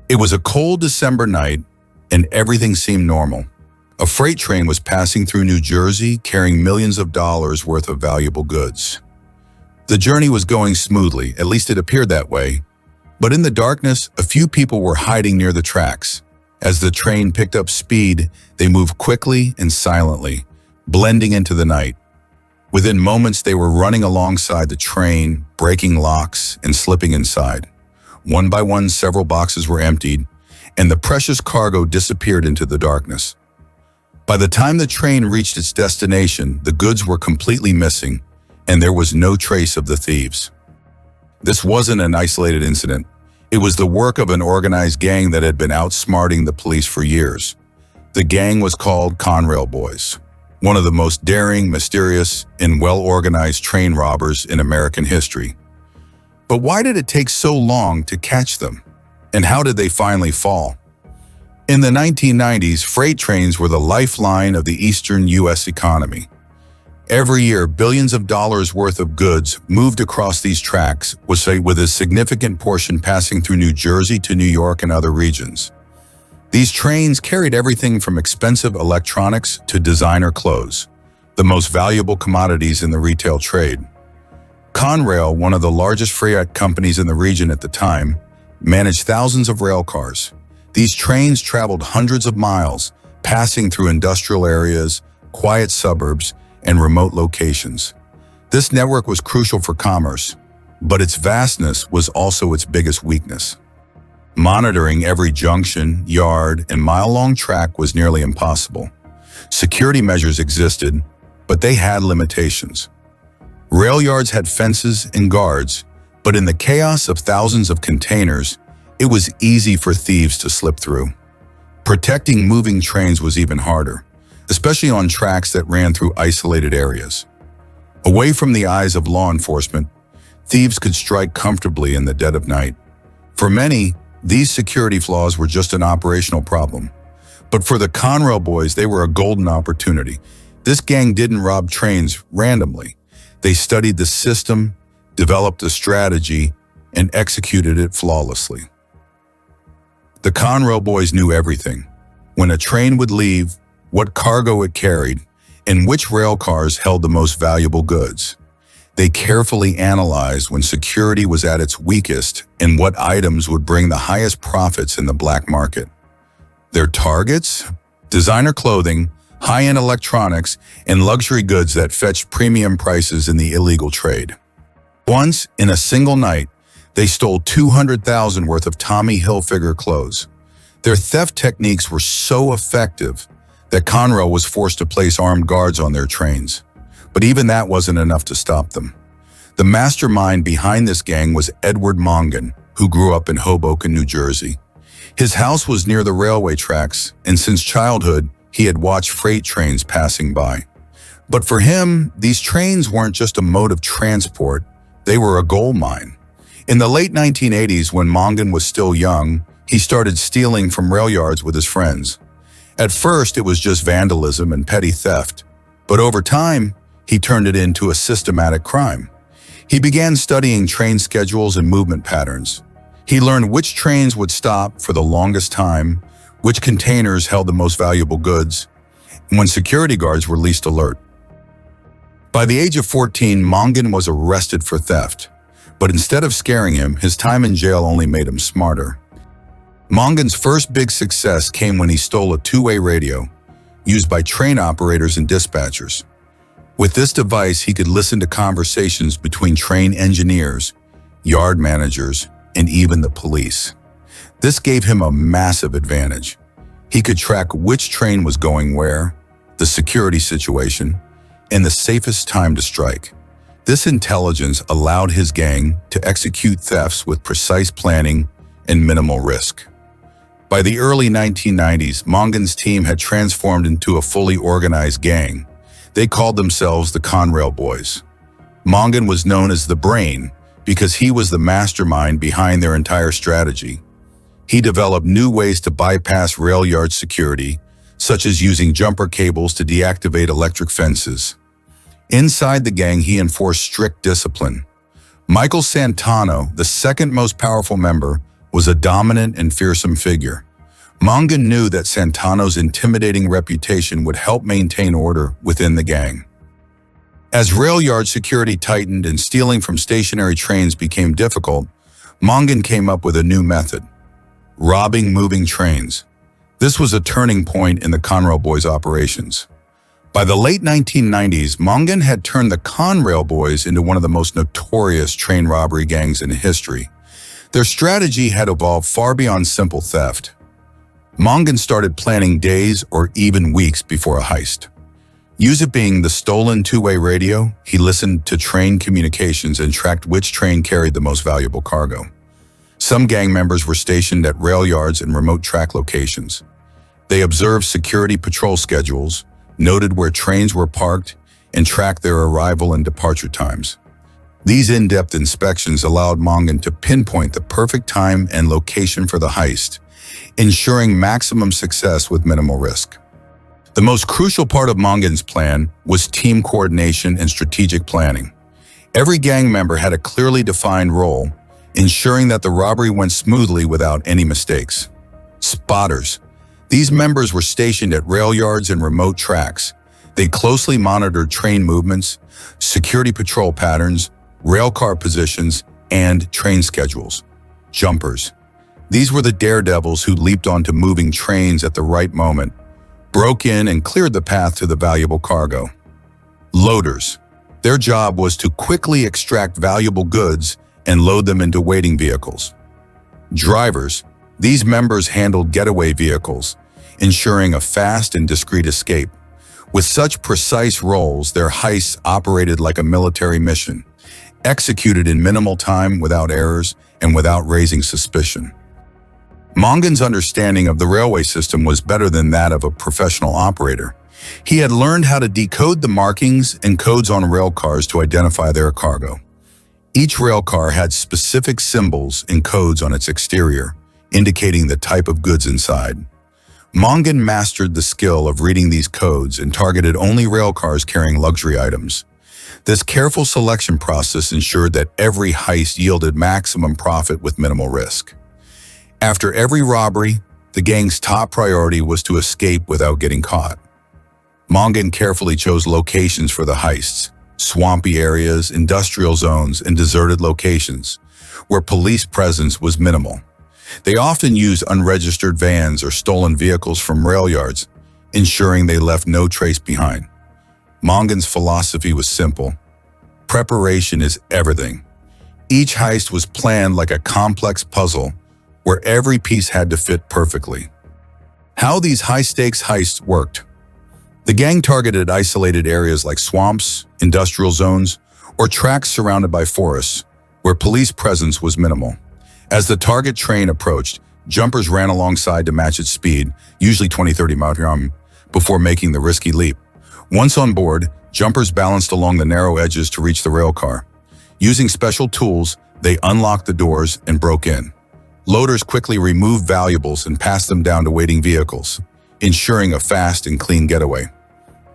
It was a cold December night, and everything seemed normal. A freight train was passing through New Jersey carrying millions of dollars worth of valuable goods. The journey was going smoothly, at least it appeared that way. But in the darkness, a few people were hiding near the tracks. As the train picked up speed, they moved quickly and silently, blending into the night. Within moments, they were running alongside the train, breaking locks and slipping inside. One by one, several boxes were emptied, and the precious cargo disappeared into the darkness. By the time the train reached its destination, the goods were completely missing, and there was no trace of the thieves. This wasn't an isolated incident. It was the work of an organized gang that had been outsmarting the police for years. The gang was called Conrail Boys, one of the most daring, mysterious, and well-organized train robbers in American history. But why did it take so long to catch them? And how did they finally fall? In the 1990s, freight trains were the lifeline of the eastern U.S. economy. Every year, billions of dollars worth of goods moved across these tracks, with a significant portion passing through New Jersey to New York and other regions. These trains carried everything from expensive electronics to designer clothes, the most valuable commodities in the retail trade. Conrail, one of the largest freight companies in the region at the time, managed thousands of rail cars. These trains traveled hundreds of miles, passing through industrial areas, quiet suburbs, and remote locations. This network was crucial for commerce, but its vastness was also its biggest weakness. Monitoring every junction, yard, and mile-long track was nearly impossible. Security measures existed, but they had limitations. Rail yards had fences and guards, but in the chaos of thousands of containers, it was easy for thieves to slip through. Protecting moving trains was even harder, especially on tracks that ran through isolated areas. Away from the eyes of law enforcement, thieves could strike comfortably in the dead of night. For many, these security flaws were just an operational problem. But for the Conrail Boys, they were a golden opportunity. This gang didn't rob trains randomly. They studied the system, developed a strategy, and executed it flawlessly. The Conrail Boys knew everything: when a train would leave, what cargo it carried, and which rail cars held the most valuable goods. They carefully analyzed when security was at its weakest and what items would bring the highest profits in the black market. Their targets? Designer clothing, high-end electronics, and luxury goods that fetched premium prices in the illegal trade. Once, in a single night, they stole $200,000 worth of Tommy Hilfiger clothes. Their theft techniques were so effective that Conrail was forced to place armed guards on their trains. But even that wasn't enough to stop them. The mastermind behind this gang was Edward Mongan, who grew up in Hoboken, New Jersey. His house was near the railway tracks, and since childhood, he had watched freight trains passing by. But for him, these trains weren't just a mode of transport, they were a gold mine. In the late 1980s, when Mongan was still young, he started stealing from rail yards with his friends. At first, it was just vandalism and petty theft, but over time, he turned it into a systematic crime. He began studying train schedules and movement patterns. He learned which trains would stop for the longest time, which containers held the most valuable goods, and when security guards were least alert. By the age of 14, Mongan was arrested for theft, but instead of scaring him, his time in jail only made him smarter. Mongan's first big success came when he stole a two-way radio used by train operators and dispatchers. With this device, he could listen to conversations between train engineers, yard managers, and even the police. This gave him a massive advantage. He could track which train was going where, the security situation, and the safest time to strike. This intelligence allowed his gang to execute thefts with precise planning and minimal risk. By the early 1990s, Mongan's team had transformed into a fully organized gang. They called themselves the Conrail Boys. Mongan was known as the Brain because he was the mastermind behind their entire strategy. He developed new ways to bypass rail yard security, such as using jumper cables to deactivate electric fences. Inside the gang, he enforced strict discipline. Michael Santano, the second most powerful member, was a dominant and fearsome figure. Mongan knew that Santano's intimidating reputation would help maintain order within the gang. As rail yard security tightened and stealing from stationary trains became difficult, Mongan came up with a new method: robbing moving trains. This was a turning point in the Conrail Boys' operations. By the late 1990s, Mongan had turned the Conrail Boys into one of the most notorious train robbery gangs in history. Their strategy had evolved far beyond simple theft. Mongan started planning days or even weeks before a heist. Using the stolen two-way radio, he listened to train communications and tracked which train carried the most valuable cargo. Some gang members were stationed at rail yards and remote track locations. They observed security patrol schedules, noted where trains were parked, and tracked their arrival and departure times. These in-depth inspections allowed Mongan to pinpoint the perfect time and location for the heist, ensuring maximum success with minimal risk. The most crucial part of Mongan's plan was team coordination and strategic planning. Every gang member had a clearly defined role, ensuring that the robbery went smoothly without any mistakes. Spotters. These members were stationed at rail yards and remote tracks. They closely monitored train movements, security patrol patterns, railcar positions, and train schedules. Jumpers. These were the daredevils who leaped onto moving trains at the right moment, broke in and cleared the path to the valuable cargo. Loaders. Their job was to quickly extract valuable goods and load them into waiting vehicles. Drivers. These members handled getaway vehicles, ensuring a fast and discreet escape. With such precise roles, their heists operated like a military mission, executed in minimal time without errors and without raising suspicion. Mongan's understanding of the railway system was better than that of a professional operator. He had learned how to decode the markings and codes on rail cars to identify their cargo. Each rail car had specific symbols and codes on its exterior, indicating the type of goods inside. Mongan mastered the skill of reading these codes and targeted only rail cars carrying luxury items. This careful selection process ensured that every heist yielded maximum profit with minimal risk. After every robbery, the gang's top priority was to escape without getting caught. Mongan carefully chose locations for the heists: swampy areas, industrial zones, and deserted locations, where police presence was minimal. They often used unregistered vans or stolen vehicles from rail yards, ensuring they left no trace behind. Mongan's philosophy was simple: preparation is everything. Each heist was planned like a complex puzzle, where every piece had to fit perfectly. How these high-stakes heists worked. The gang targeted isolated areas like swamps, industrial zones, or tracks surrounded by forests, where police presence was minimal. As the target train approached, jumpers ran alongside to match its speed, usually 20-30 miles per hour, before making the risky leap. Once on board, jumpers balanced along the narrow edges to reach the rail car. Using special tools, they unlocked the doors and broke in. Loaders quickly removed valuables and passed them down to waiting vehicles, ensuring a fast and clean getaway.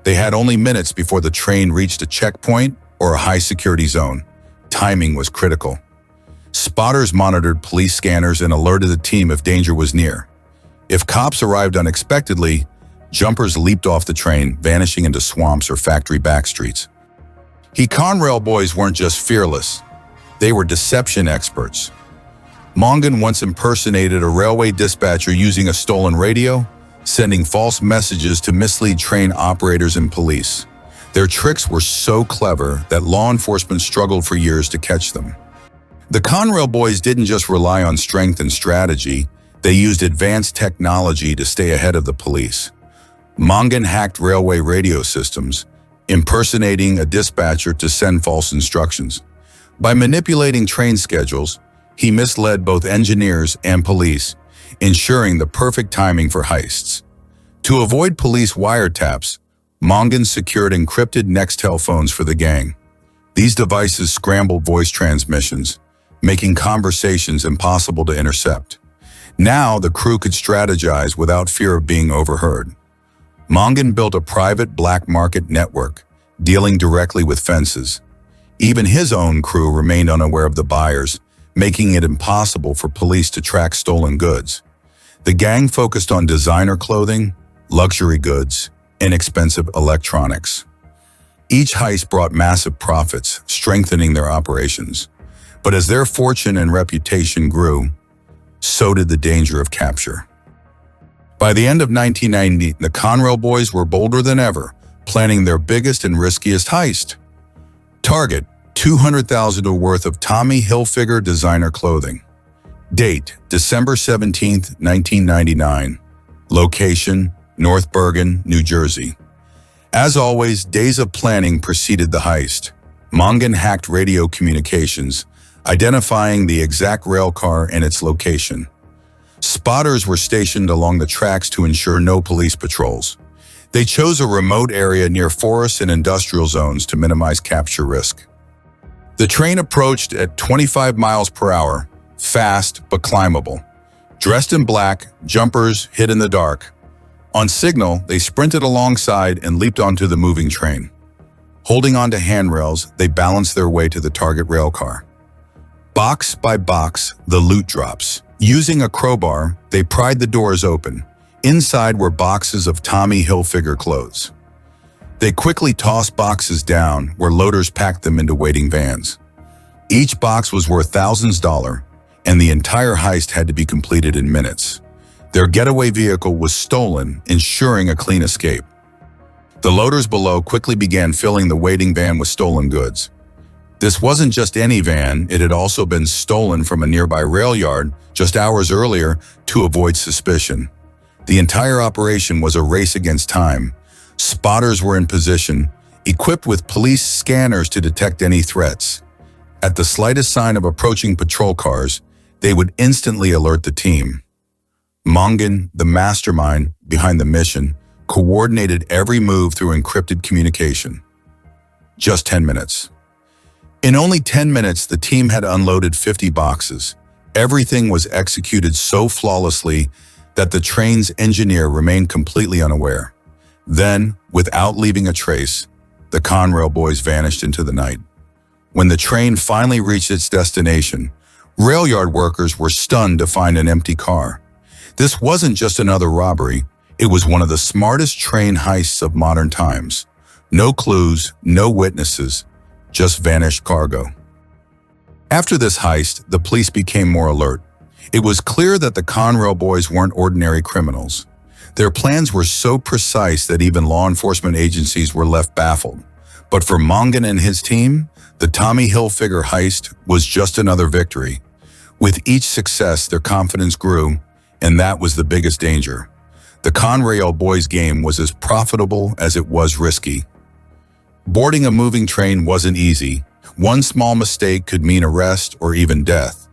They had only minutes before the train reached a checkpoint or a high-security zone. Timing was critical. Spotters monitored police scanners and alerted the team if danger was near. If cops arrived unexpectedly, jumpers leaped off the train, vanishing into swamps or factory backstreets. Conrail Boys weren't just fearless, they were deception experts. Mongan once impersonated a railway dispatcher using a stolen radio, sending false messages to mislead train operators and police. Their tricks were so clever that law enforcement struggled for years to catch them. The Conrail Boys didn't just rely on strength and strategy, they used advanced technology to stay ahead of the police. Mongan hacked railway radio systems, impersonating a dispatcher to send false instructions. By manipulating train schedules, he misled both engineers and police, ensuring the perfect timing for heists. To avoid police wiretaps, Mongan secured encrypted Nextel phones for the gang. These devices scrambled voice transmissions, making conversations impossible to intercept. Now the crew could strategize without fear of being overheard. Mongan built a private black market network, dealing directly with fences. Even his own crew remained unaware of the buyers, making it impossible for police to track stolen goods. The gang focused on designer clothing, luxury goods, and expensive electronics. Each heist brought massive profits, strengthening their operations. But as their fortune and reputation grew, so did the danger of capture. By the end of 1990, the Conrail Boys were bolder than ever, planning their biggest and riskiest heist. Target: $200,000 worth of Tommy Hilfiger designer clothing. Date: December 17, 1999. Location: North Bergen, New Jersey. As always, days of planning preceded the heist. Mongan hacked radio communications, identifying the exact rail car and its location. Spotters were stationed along the tracks to ensure no police patrols. They chose a remote area near forests and industrial zones to minimize capture risk. The train approached at 25 miles per hour, fast but climbable. Dressed in black, jumpers hid in the dark. On signal, they sprinted alongside and leaped onto the moving train. Holding onto handrails, they balanced their way to the target railcar. Box by box, the loot drops. Using a crowbar, they pried the doors open. Inside were boxes of Tommy Hilfiger clothes. They quickly tossed boxes down, where loaders packed them into waiting vans. Each box was worth thousands of dollars, and the entire heist had to be completed in minutes. Their getaway vehicle was stolen, ensuring a clean escape. The loaders below quickly began filling the waiting van with stolen goods. This wasn't just any van, it had also been stolen from a nearby rail yard just hours earlier to avoid suspicion. The entire operation was a race against time. Spotters were in position, equipped with police scanners to detect any threats. At the slightest sign of approaching patrol cars, they would instantly alert the team. Mongan, the mastermind behind the mission, coordinated every move through encrypted communication. Just 10 minutes. In only 10 minutes, the team had unloaded 50 boxes. Everything was executed so flawlessly that the train's engineer remained completely unaware. Then, without leaving a trace, the Conrail Boys vanished into the night. When the train finally reached its destination, rail yard workers were stunned to find an empty car. This wasn't just another robbery, it was one of the smartest train heists of modern times. No clues, no witnesses, just vanished cargo. After this heist, the police became more alert. It was clear that the Conrail Boys weren't ordinary criminals. Their plans were so precise that even law enforcement agencies were left baffled. But for Mongan and his team, the Tommy Hilfiger heist was just another victory. With each success, their confidence grew, and that was the biggest danger. The Conrail Boys game was as profitable as it was risky. Boarding a moving train wasn't easy. One small mistake could mean arrest or even death.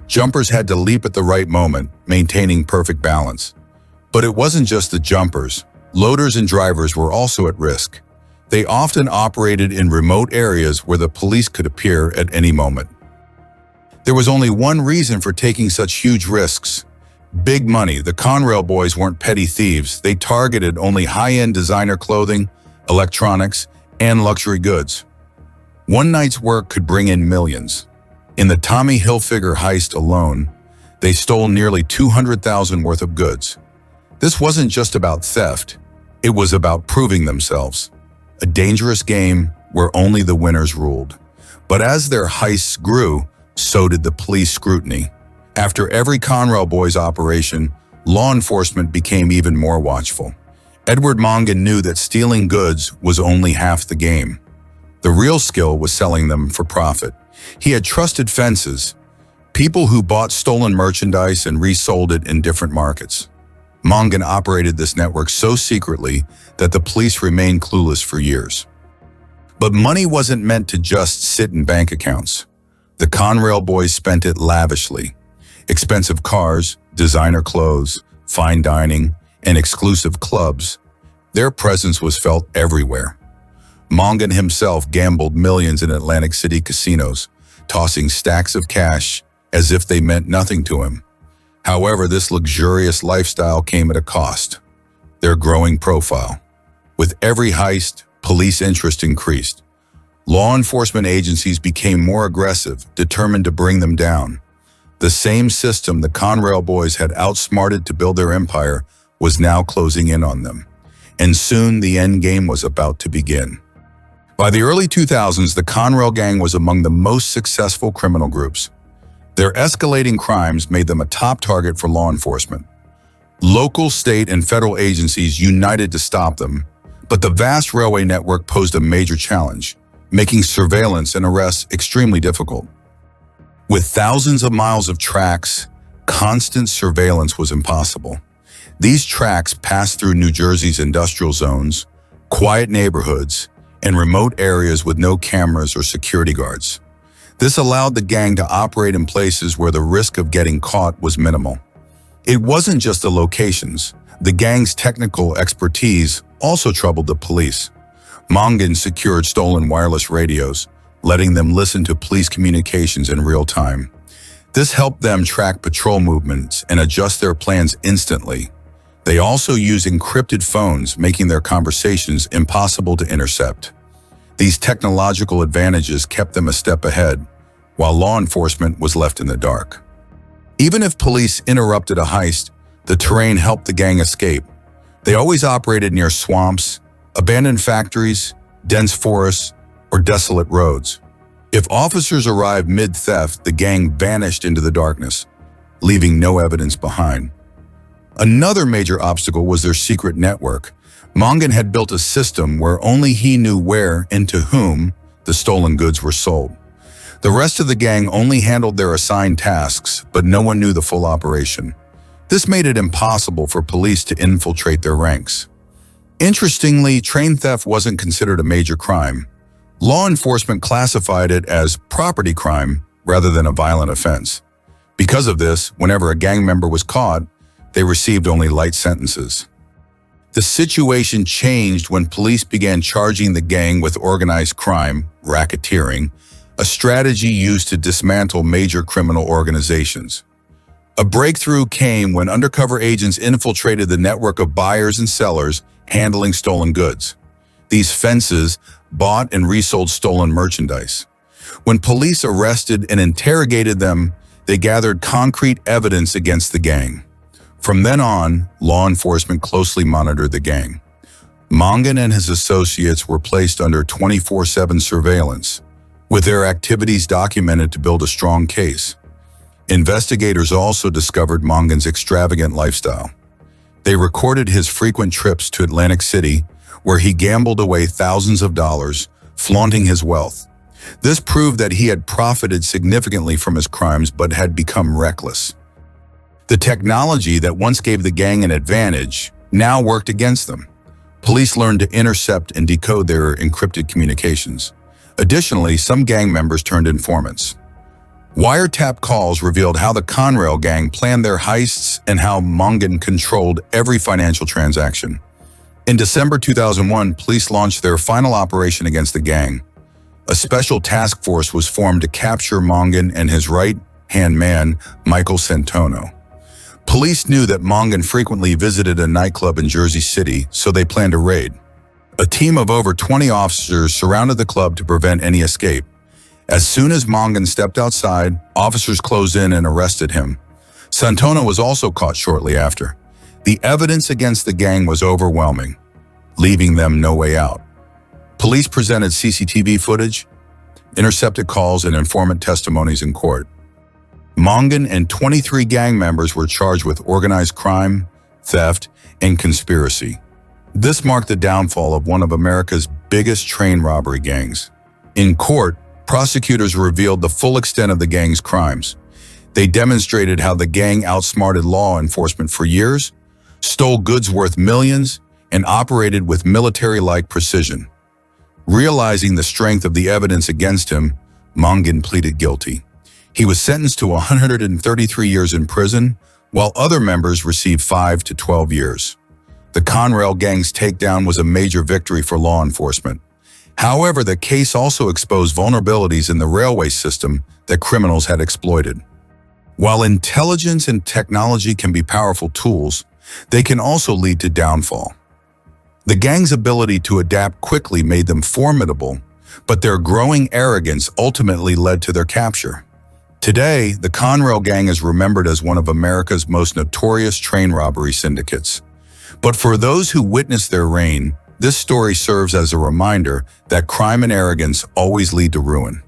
Jumpers had to leap at the right moment, maintaining perfect balance. But it wasn't just the jumpers. Loaders and drivers were also at risk. They often operated in remote areas where the police could appear at any moment. There was only one reason for taking such huge risks: big money. The Conrail Boys weren't petty thieves. They targeted only high-end designer clothing, electronics, and luxury goods. One night's work could bring in millions. In the Tommy Hilfiger heist alone, they stole nearly $200,000 worth of goods. This wasn't just about theft, it was about proving themselves. A dangerous game where only the winners ruled. But as their heists grew, so did the police scrutiny. After every Conrail Boys operation, law enforcement became even more watchful. Edward Mongan knew that stealing goods was only half the game. The real skill was selling them for profit. He had trusted fences, people who bought stolen merchandise and resold it in different markets. Mongan operated this network so secretly that the police remained clueless for years. But money wasn't meant to just sit in bank accounts. The Conrail Boys spent it lavishly. Expensive cars, designer clothes, fine dining, and exclusive clubs. Their presence was felt everywhere. Mongan himself gambled millions in Atlantic City casinos, tossing stacks of cash as if they meant nothing to him. However, this luxurious lifestyle came at a cost: their growing profile. With every heist, police interest increased. Law enforcement agencies became more aggressive, determined to bring them down. The same system the Conrail Boys had outsmarted to build their empire was now closing in on them, and soon the end game was about to begin. By the early 2000s, the Conrail gang was among the most successful criminal groups. Their escalating crimes made them a top target for law enforcement. Local, state, and federal agencies united to stop them, but the vast railway network posed a major challenge, making surveillance and arrests extremely difficult. With thousands of miles of tracks, constant surveillance was impossible. These tracks passed through New Jersey's industrial zones, quiet neighborhoods, and remote areas with no cameras or security guards. This allowed the gang to operate in places where the risk of getting caught was minimal. It wasn't just the locations. The gang's technical expertise also troubled the police. Mongan secured stolen wireless radios, letting them listen to police communications in real time. This helped them track patrol movements and adjust their plans instantly. They also used encrypted phones, making their conversations impossible to intercept. These technological advantages kept them a step ahead, while law enforcement was left in the dark. Even if police interrupted a heist, the terrain helped the gang escape. They always operated near swamps, abandoned factories, dense forests, or desolate roads. If officers arrived mid-theft, the gang vanished into the darkness, leaving no evidence behind. Another major obstacle was their secret network. Mongan had built a system where only he knew where and to whom the stolen goods were sold. The rest of the gang only handled their assigned tasks, but no one knew the full operation. This made it impossible for police to infiltrate their ranks. Interestingly, train theft wasn't considered a major crime. Law enforcement classified it as property crime rather than a violent offense. Because of this, whenever a gang member was caught, they received only light sentences. The situation changed when police began charging the gang with organized crime, racketeering, a strategy used to dismantle major criminal organizations. A breakthrough came when undercover agents infiltrated the network of buyers and sellers handling stolen goods. These fences bought and resold stolen merchandise. When police arrested and interrogated them, they gathered concrete evidence against the gang. From then on, law enforcement closely monitored the gang. Mongan and his associates were placed under 24/7 surveillance, with their activities documented to build a strong case. Investigators also discovered Mongan's extravagant lifestyle. They recorded his frequent trips to Atlantic City, where he gambled away thousands of dollars, flaunting his wealth. This proved that he had profited significantly from his crimes but had become reckless. The technology that once gave the gang an advantage now worked against them. Police learned to intercept and decode their encrypted communications. Additionally, some gang members turned informants. Wiretap calls revealed how the Conrail gang planned their heists and how Mongan controlled every financial transaction. In December 2001, police launched their final operation against the gang. A special task force was formed to capture Mongan and his right-hand man, Michael Santono. Police knew that Mongan frequently visited a nightclub in Jersey City, so they planned a raid. A team of over 20 officers surrounded the club to prevent any escape. As soon as Mongan stepped outside, officers closed in and arrested him. Santono was also caught shortly after. The evidence against the gang was overwhelming, leaving them no way out. Police presented CCTV footage, intercepted calls, and informant testimonies in court. Mongan and 23 gang members were charged with organized crime, theft, and conspiracy. This marked the downfall of one of America's biggest train robbery gangs. In court, prosecutors revealed the full extent of the gang's crimes. They demonstrated how the gang outsmarted law enforcement for years, stole goods worth millions, and operated with military-like precision. Realizing the strength of the evidence against him, Mongan pleaded guilty. He was sentenced to 133 years in prison, while other members received 5 to 12 years. The Conrail gang's takedown was a major victory for law enforcement. However, the case also exposed vulnerabilities in the railway system that criminals had exploited. While intelligence and technology can be powerful tools, they can also lead to downfall. The gang's ability to adapt quickly made them formidable, but their growing arrogance ultimately led to their capture. Today, the Conrail gang is remembered as one of America's most notorious train robbery syndicates. But for those who witnessed their reign, this story serves as a reminder that crime and arrogance always lead to ruin.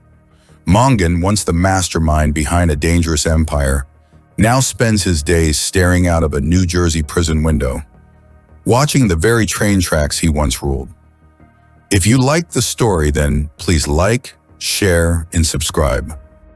Mongan, once the mastermind behind a dangerous empire, now spends his days staring out of a New Jersey prison window, watching the very train tracks he once ruled. If you liked the story, then please like, share, and subscribe.